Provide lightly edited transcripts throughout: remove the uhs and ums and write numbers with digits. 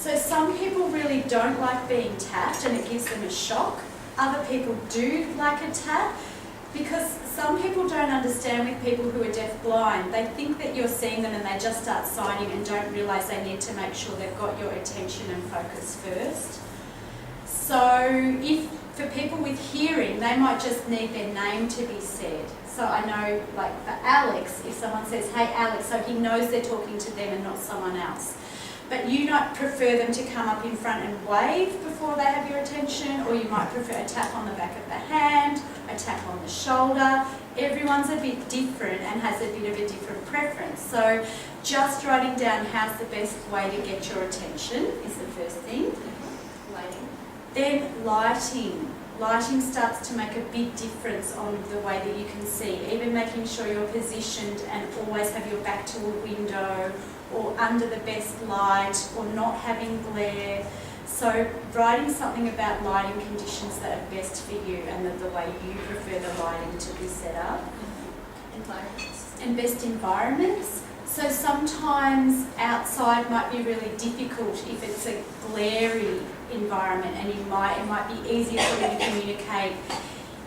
So some people really don't like being tapped and it gives them a shock. Other people do like a tap, because some people don't understand with people who are deaf-blind. They think that you're seeing them and they just start signing and don't realise they need to make sure they've got your attention and focus first. So for people with hearing, they might just need their name to be said. So I know, like for Alex, if someone says, "Hey Alex," so he knows they're talking to them and not someone else. But you might prefer them to come up in front and wave before they have your attention, or you might prefer a tap on the back of the hand, a tap on the shoulder. Everyone's a bit different and has a bit of a different preference. So just writing down how's the best way to get your attention is the first thing. Lighting. Then lighting. Lighting starts to make a big difference on the way that you can see. Even making sure you're positioned and always have your back to a window, or under the best light, or not having glare. So writing something about lighting conditions that are best for you and the way you prefer the lighting to be set up. Environments. And best environments. So sometimes outside might be really difficult if it's a glary environment, and it might be easier for you to communicate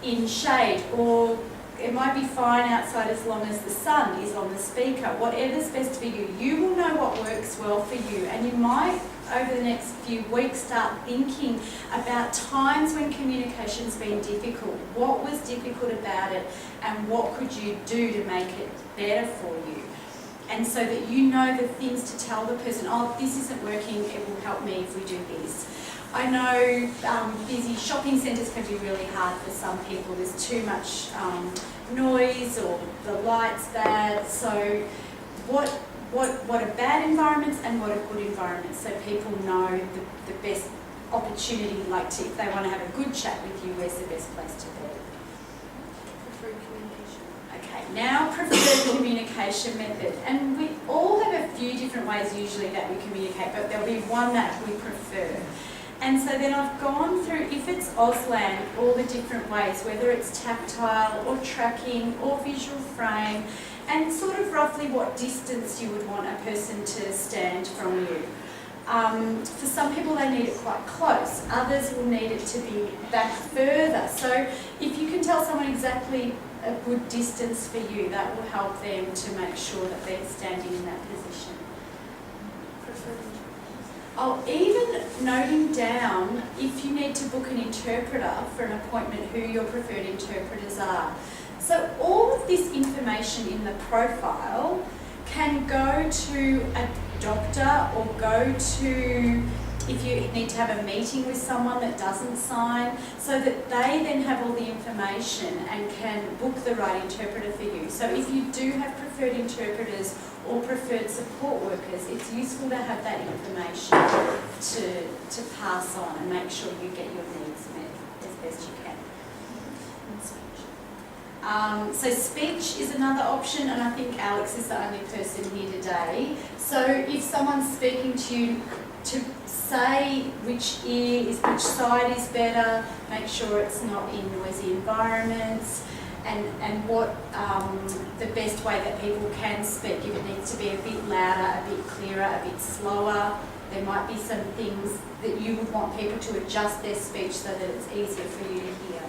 in shade, or it might be fine outside as long as the sun is on the speaker. Whatever's best for you, you will know what works well for you, and you might over the next few weeks start thinking about times when communication's been difficult. What was difficult about it, and what could you do to make it better for you? And so that you know the things to tell the person, "Oh, this isn't working, it will help me if we do this." I know busy shopping centres can be really hard for some people. There's too much noise, or the light's bad. So what are bad environments and what are good environments, so people know the best opportunity, if they want to have a good chat with you, where's the best place to be. Preferred communication. Okay, now preferred communication method. And we all have a few different ways usually that we communicate, but there'll be one that we prefer. And so then I've gone through, if it's Auslan, all the different ways, whether it's tactile or tracking or visual frame, and sort of roughly what distance you would want a person to stand from you. For some people they need it quite close, others will need it to be back further. So if you can tell someone exactly a good distance for you, that will help them to make sure that they're standing in that position. Oh, even noting down, if you need to book an interpreter for an appointment, who your preferred interpreters are. So all of this information in the profile can go to a doctor, or go to, if you need to have a meeting with someone that doesn't sign, so that they then have all the information and can book the right interpreter for you. So if you do have preferred interpreters or preferred support workers, it's useful to have that information to pass on and make sure you get your needs met as best you can. So speech is another option, and I think Alex is the only person here today. So if someone's speaking to you, to say which side is better, make sure it's not in noisy environments, and what the best way that people can speak. If it needs to be a bit louder, a bit clearer, a bit slower, there might be some things that you would want people to adjust their speech so that it's easier for you to hear.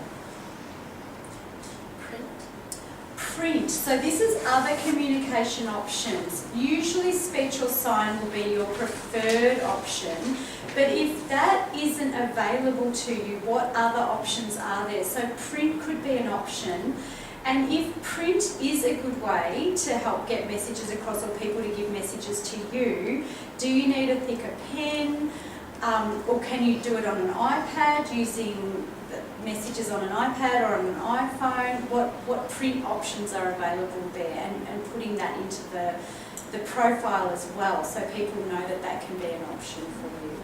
Print. So this is other communication options. Usually speech or sign will be your preferred option, but if that isn't available to you, what other options are there? So print could be an option, and if print is a good way to help get messages across, or people to give messages to you, do you need a thicker pen, or can you do it on an iPad using messages on an iPad or on an iPhone? What print options are available there, and putting that into the profile as well, so people know that that can be an option for you.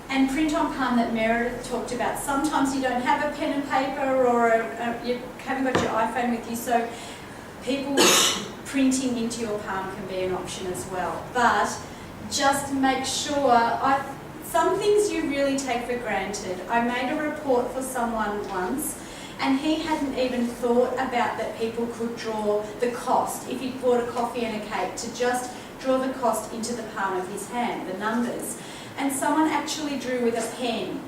And print on palm that Meredith talked about. Sometimes you don't have a pen and paper, or you haven't got your iPhone with you, so people printing into your palm can be an option as well. But just make sure, some things you really take for granted. I made a report for someone once, and he hadn't even thought about that people could draw the cost. If he bought a coffee and a cake, to just draw the cost into the palm of his hand, the numbers. and someone actually drew with a pen.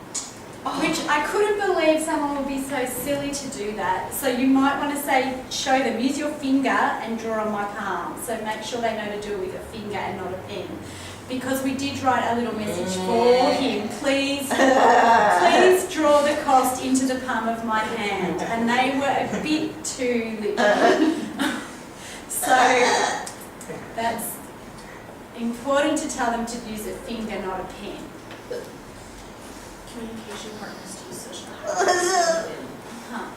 Which I couldn't believe someone would be so silly to do that. So you might want to say, show them, use your finger and draw on my palm. So make sure they know to do it with a finger and not a pen. Because we did write a little message for him. Please draw the cost into the palm of my hand. And they were a bit too literal. So that's important to tell them to use a finger, not a pen. Communication partners to use social media. Huh.